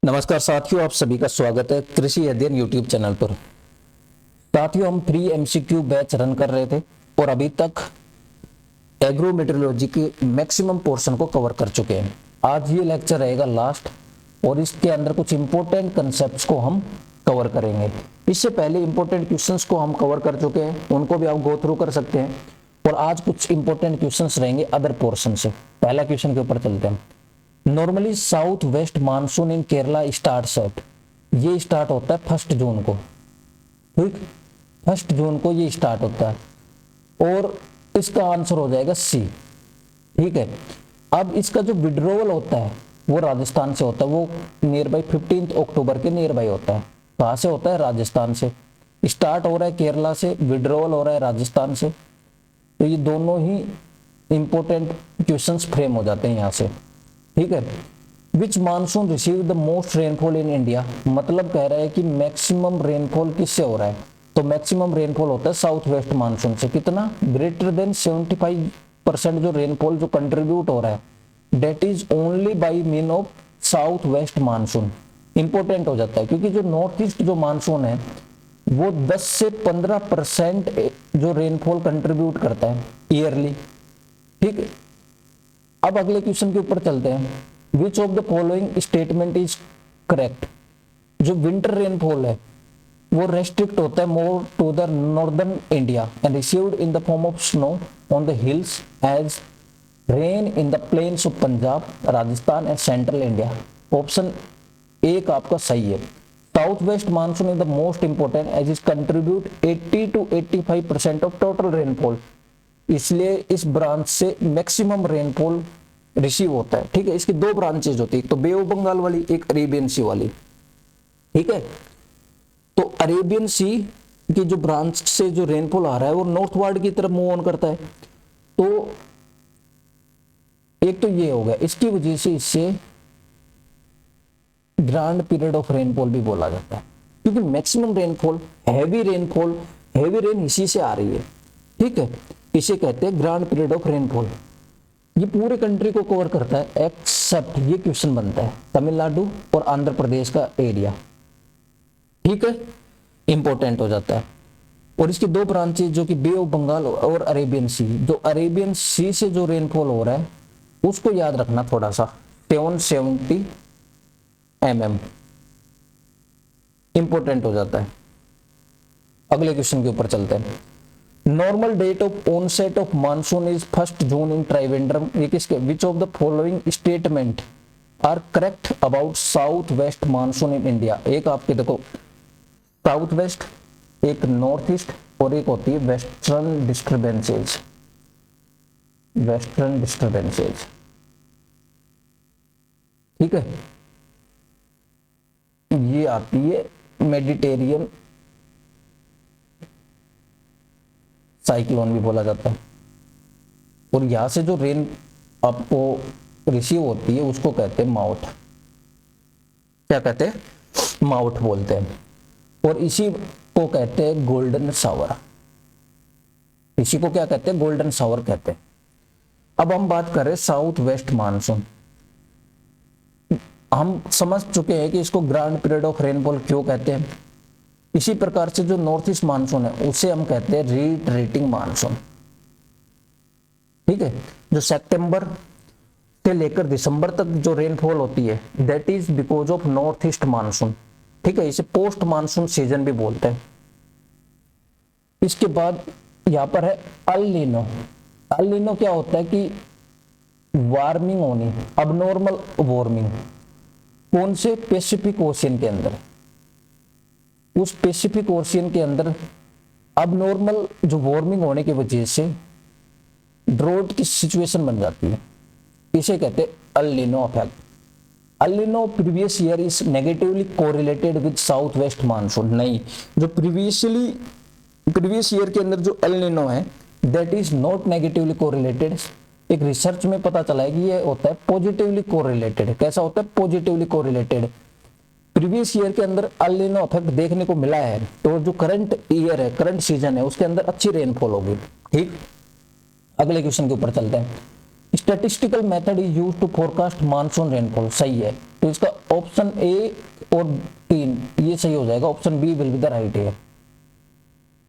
नमस्कार साथियों, आप सभी का स्वागत है कृषि अध्ययन यूट्यूब चैनल पर। साथियों, हम प्री एमसीक्यू बैच रन कर रहे थे और अभी तक एग्रोमेट्रोलॉजी के मैक्सिमम पोर्शन को कवर कर चुके हैं। आज ये लेक्चर रहेगा लास्ट और इसके अंदर कुछ इंपॉर्टेंट कंसेप्ट्स को हम कवर करेंगे। इससे पहले इंपॉर्टेंट क्वेश्चंस को हम कवर कर चुके हैं, उनको भी आप गो थ्रू कर सकते हैं। और आज कुछ इंपॉर्टेंट क्वेश्चंस रहेंगे अदर पोर्शन से। पहला क्वेश्चन के ऊपर चलते हैं। Normally south west monsoon in Kerala starts at, ये स्टार्ट होता है 1 जून को। ठीक, 1 जून को ये स्टार्ट होता है और इसका आंसर हो जाएगा सी। ठीक है, अब इसका जो विड्रोवल होता है वो राजस्थान से होता है, वो नियर बाई 15 अक्टूबर के नियर बाई होता है। कहां से होता है? राजस्थान से। स्टार्ट हो रहा है केरला से, विड्रोवल हो रहा है राजस्थान से। तो ये दोनों ही इंपॉर्टेंट क्वेश्चंस फ्रेम हो जाते हैं यहां से। ठीक है, which monsoon receive the most rainfall in India, मतलब कह रहा है कि मैक्सिमम रेनफॉल किससे हो रहा है? तो मैक्सिमम रेनफॉल होता है साउथ वेस्ट मानसून से। कितना? ग्रेटर देन 75% जो रेनफॉल जो कंट्रीब्यूट हो रहा है that is only by mean of south west monsoon. Important हो जाता है क्योंकि जो नॉर्थ ईस्ट जो मानसून है वो 10 से 15% जो रेनफॉल कंट्रीब्यूट करता है ईयरली। ठीक है, अब अगले क्वेश्चन के ऊपर चलते हैं। Which of the following statement is correct? जो विंटर रेनफॉल है वो रेस्ट्रिक्ट होता है more to the northern India and received in the form of snow on the hills as rain in the plains of Punjab, Rajasthan and central India. Option एक आपका सही है। South west monsoon is the most important as is contribute 80 to 85% of total rainfall, इसलिए इस branch से maximum rainfall receive होता है। ठीक है, इसकी दो ब्रांचेज होती है, एक तो बे ऑफ बंगाल वाली, एक अरेबियन सी वाली। ठीक है, तो अरेबियन सी की जो ब्रांच से जो रेनफॉल आ रहा है वो नॉर्थवर्ड की तरफ मूव ऑन करता है। तो एक तो ये हो गया, इसकी वजह से इसे ग्रांड पीरियड ऑफ रेनफॉल भी बोला जाता है क्योंकि मैक्सिमम रेनफॉल, हैवी रेन इसी से आ रही है। ठीक है, इसे कहते हैं ग्रांड पीरियड ऑफ रेनफॉल। ये पूरे कंट्री को कवर करता है एक्सेप्ट, ये क्वेश्चन बनता है, तमिलनाडु और आंध्र प्रदेश का एरिया। ठीक है, इंपॉर्टेंट हो जाता है। और इसकी दो ब्रांचेज जो कि बे ऑफ बंगाल और अरेबियन सी, जो अरेबियन सी से जो रेनफॉल हो रहा है उसको याद रखना थोड़ा सा, 770 mm इंपॉर्टेंट हो जाता है। अगले क्वेश्चन के ऊपर चलते हैं। Normal date of onset of monsoon is 1 June in Trivandrum, ये किसके? Which of the following statement are correct about south west monsoon in India? एक आपके देखो साउथ वेस्ट, एक नॉर्थ ईस्ट और एक होती है वेस्टर्न डिस्टर्बेंसेज। वेस्टर्न डिस्टर्बेंसेज, ठीक है, ये आती है मेडिटेरियन साइक्लोन भी बोला जाता है। और यहां से जो रेन आपको रिसीव होती है उसको कहते हैं माउथ। क्या कहते हैं? माउथ बोलते हैं। और इसी को कहते हैं गोल्डन शावर। इसी को क्या कहते हैं? गोल्डन शावर कहते हैं। अब हम बात करें साउथ वेस्ट मानसून। हम समझ चुके हैं कि इसको ग्रांड पीरियड ऑफ रेनफॉल क्यों कहते हैं। इसी प्रकार से जो नॉर्थ ईस्ट मानसून है उसे हम कहते हैं रिट्रीटिंग मानसून। ठीक है, जो सितंबर से लेकर दिसंबर तक जो रेनफॉल होती है that is because of north east monsoon. ठीक है, इसे पोस्ट मानसून सीजन भी बोलते हैं। इसके बाद यहां पर है अल नीनो। अल नीनो क्या होता है कि वार्मिंग होनी, अबनॉर्मल वार्मिंग। कौन से? पैसिफिक ओशियन के अंदर। उस पैसिफिक ओशियन के अंदर अब नॉर्मल जो वार्मिंग होने की वजह से ड्रॉट की सिचुएशन बन जाती है, इसे कहते हैं El Nino effect. El Nino previous year is negatively correlated with south west monsoon. नहीं, जो प्रीवियस ईयर के अंदर जो अल नीनो है that is not negatively correlated. एक रिसर्च में पता चला है कि ये होता है पॉजिटिवली कोरिलेटेड। कैसा होता है? Positively correlated. प्रीवियस ईयर के अंदर अल नीनो इफेक्ट देखने को मिला है, तो जो करंट ईयर है, करंट सीजन है, उसके अंदर अच्छी रेनफॉल होगी। ठीक, अगले क्वेश्चन के ऊपर चलते हैं। Statistical method is used to forecast monsoon rainfall, सही है। तो इसका ऑप्शन ए और 3 ये सही हो जाएगा, option B will be the right है।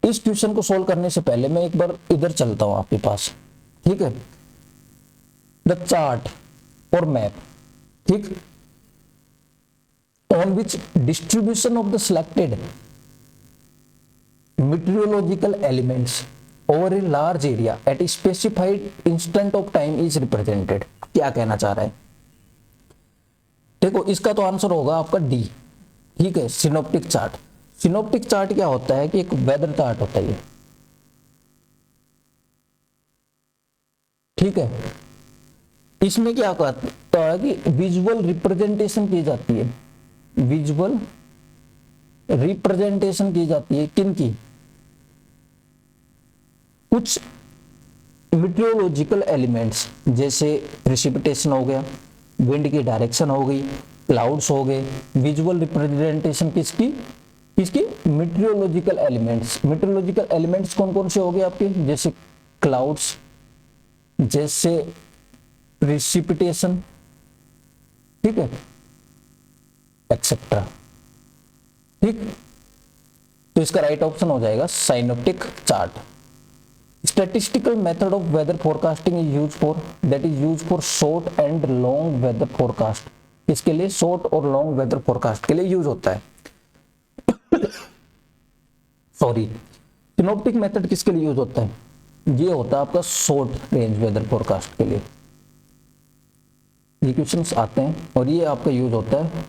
इस क्वेश्चन को सोल्व करने से पहले मैं एक बार इधर चलता हूं आपके पास, ठीक है। द चार्ट और मैप, ठीक, on which distribution of the selected meteorological elements over a large area at a specified instant of time is represented, क्या कहना चाह रहा है? देखो इसका तो आंसर होगा आपका डी, ठीक है, सिनोप्टिक चार्ट। सिनोप्टिक चार्ट क्या होता है कि एक वेदर चार्ट होता है, ठीक है। इसमें क्या कहता है कि विजुअल रिप्रेजेंटेशन की जाती है, विजुअल रिप्रेजेंटेशन की जाती है किन की? कुछ मीटियोलॉजिकल एलिमेंट्स, जैसे प्रेसिपिटेशन हो गया, विंड की डायरेक्शन हो गई, क्लाउड्स हो गए। विजुअल रिप्रेजेंटेशन किसकी? किसकी? Meteorological elements. मीटियोलॉजिकल एलिमेंट्स कौन कौन से हो गए आपके? जैसे क्लाउड्स, जैसे प्रेसिपिटेशन, ठीक है, एक्सेट्रा, ठीक। तो इसका राइट ऑप्शन हो जाएगा synoptic chart. Statistical method of weather forecasting is use for, that is use for short and long weather forecast. इसके लिए शॉर्ट और लॉन्ग वेदर फोरकास्ट के लिए यूज होता है। सॉरी, सिनोप्टिक मेथड किसके लिए यूज होता है? ये होता है आपका शॉर्ट रेंज वेदर फोरकास्ट के लिए। ये क्वेश्चंस आते हैं और ये आपका यूज होता है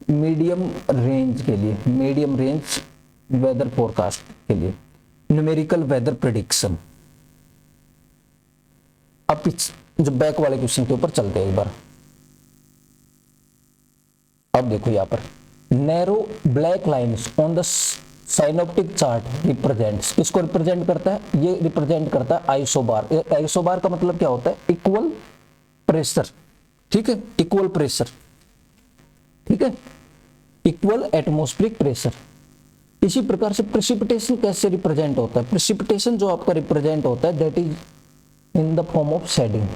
मीडियम रेंज के लिए, मीडियम रेंज वेदर फोरकास्ट के लिए, न्यूमेरिकल वेदर प्रेडिक्शन। अब जो बैक वाले क्वेश्चन के ऊपर चलते हैं एक बार। अब देखो यहां पर narrow black lines on the synoptic chart represents, किसको रिप्रेजेंट करता है? ये रिप्रेजेंट करता है आइसोबार। आइसोबार का मतलब क्या होता है? इक्वल प्रेशर, ठीक है, इक्वल प्रेशर, ठीक है, इक्वल एटमॉस्फेरिक प्रेशर। इसी प्रकार से प्रेसिपिटेशन कैसे रिप्रेजेंट होता है? प्रेसिपिटेशन जो आपका रिप्रेजेंट होता है that is in the form of shading,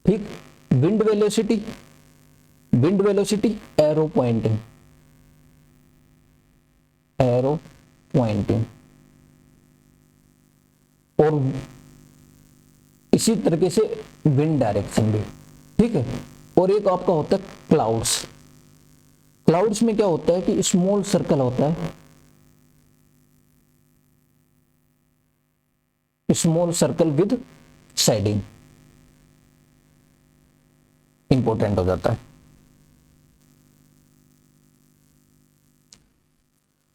ठीक। Wind velocity, wind velocity, arrow pointing, arrow pointing, और इसी तरीके से विंड डायरेक्शन भी, ठीक है। और एक आपका होता है क्लाउड्स। क्लाउड्स में क्या होता है कि स्मॉल सर्कल होता है, small circle with shading, important हो जाता है।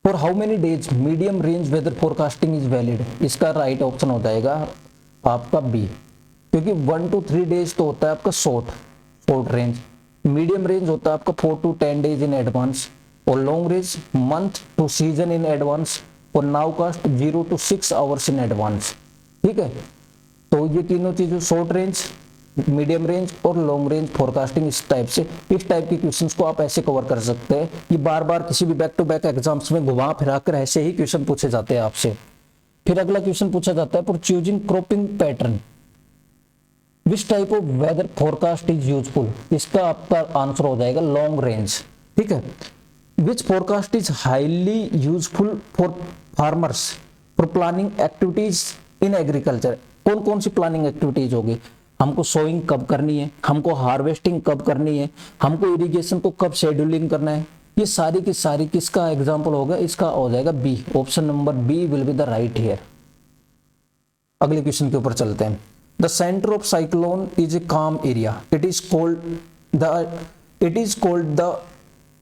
For how many days medium range weather forecasting is valid? इसका राइट ऑप्शन हो जाएगा आपका बी, क्योंकि 1 to 3 डेज तो होता है आपका शॉर्ट रेंज, मीडियम रेंज होता है आपका 4 to 10 डेज इन एडवांस, और long range month to season in advance, और nowcast 0 to 6 hours in advance, ठीक है। तो ये तीनों चीजें शॉर्ट रेंज, मीडियम रेंज और लॉन्ग रेंज फोरकास्टिंग, इस टाइप के क्वेश्चंस को आप ऐसे कवर कर सकते हैं। ये बार बार किसी भी बैक टू बैक एग्जाम्स में घुमा फिरा कर ऐसे ही क्वेश्चन पूछे जाते हैं आपसे। फिर अगला क्वेश्चन पूछा जाता है for choosing cropping pattern which type of weather forecast is useful? इसका आपका आंसर हो जाएगा लॉन्ग रेंज, ठीक है। Which forecast is highly useful for farmers for planning activities in agriculture? कौन कौन सी प्लानिंग एक्टिविटीज होगी? हमको सोइंग कब करनी है, हमको हार्वेस्टिंग कब करनी है, हमको इरिगेशन को कब शेड्यूलिंग करना है, ये सारी की सारी किसका एग्जाम्पल होगा? इसका हो जाएगा B, option number B will be the right here. अगले क्वेश्चन के ऊपर चलते हैं। The centre of cyclone is a calm area, it is called the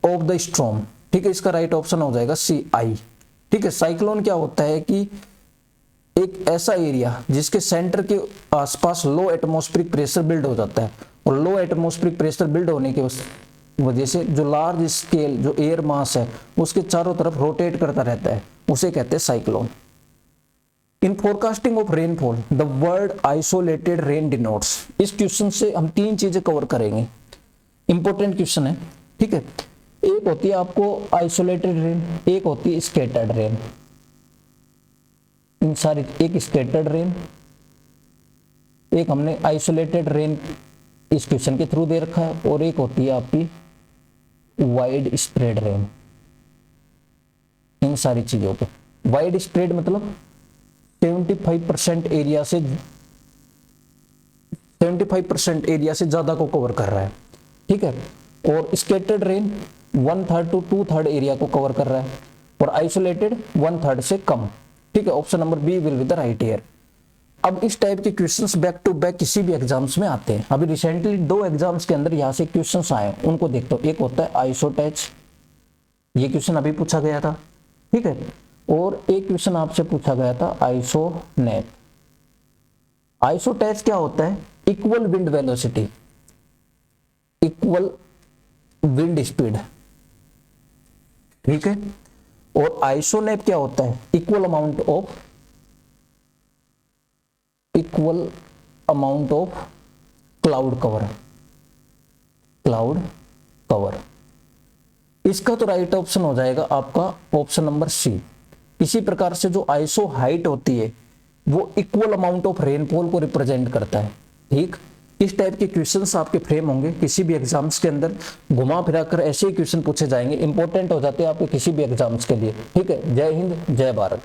of the storm, ठीक है। इसका राइट ऑप्शन हो जाएगा सी आई, ठीक है। साइक्लोन क्या होता है कि एक ऐसा एरिया जिसके सेंटर के आसपास लो एटमॉस्फेरिक प्रेशर बिल्ड हो जाता है, और लो एटमॉस्फेरिक प्रेशर बिल्ड होने के वजह से जो लार्ज स्केल जो एयर मास है उसके चारों तरफ रोटेट करता रहता है, उसे कहते हैं cyclone. In forecasting of rainfall the word isolated rain denotes. इस क्वेश्चन से हम 3 चीजें कवर करेंगे, इंपॉर्टेंट क्वेश्चन है, ठीक है। एक होती है आपको आइसोलेटेड रेन, एक होती है स्कैटर्ड रेन। इन सारी, एक स्कैटर्ड रेन, एक हमने आइसोलेटेड रेन इस क्वेश्चन के थ्रू दे रखा है, और एक होती है आपकी वाइड स्प्रेड रेन। इन सारी चीजों पे वाइड स्प्रेड मतलब 75% एरिया से 75% एरिया से ज्यादा को कवर कर रहा है, ठीक है। और स्कैटर्ड रेन 1/3 to 2/3 एरिया को कवर कर रहा है, और आइसोलेटेड 1/3 से कम, ठीक है। Option number B will be the right here. अब इस टाइप के क्वेश्चंस बैक टू बैक किसी भी एग्जाम्स में आते हैं। अभी रिसेंटली 2 एग्जाम्स के अंदर यहां से क्वेश्चंस आए, उनको देखते हो। एक होता है आइसोटैच, ये क्वेश्चन अभी पूछा गया था, ठीक है। और एक क्वेश्चन आपसे पूछा गया था आइसोनैप। आइसोटैच क्या होता है? Equal wind velocity, equal wind speed, ठीक है। और आइसोनैप क्या होता है? Equal amount of cloud cover. इसका तो राइट ऑप्शन हो जाएगा आपका ऑप्शन नंबर सी। इसी प्रकार से जो आइसो हाइट होती है वो इक्वल अमाउंट ऑफ रेनफॉल को रिप्रेजेंट करता है, ठीक। इस टाइप के क्वेश्चंस आपके फ्रेम होंगे किसी भी एग्जाम्स के अंदर, घुमा फिरा कर ऐसे ही क्वेश्चन पूछे जाएंगे, इंपॉर्टेंट हो जाते हैं आपके किसी भी एग्जाम्स के लिए, ठीक है। जय हिंद, जय भारत।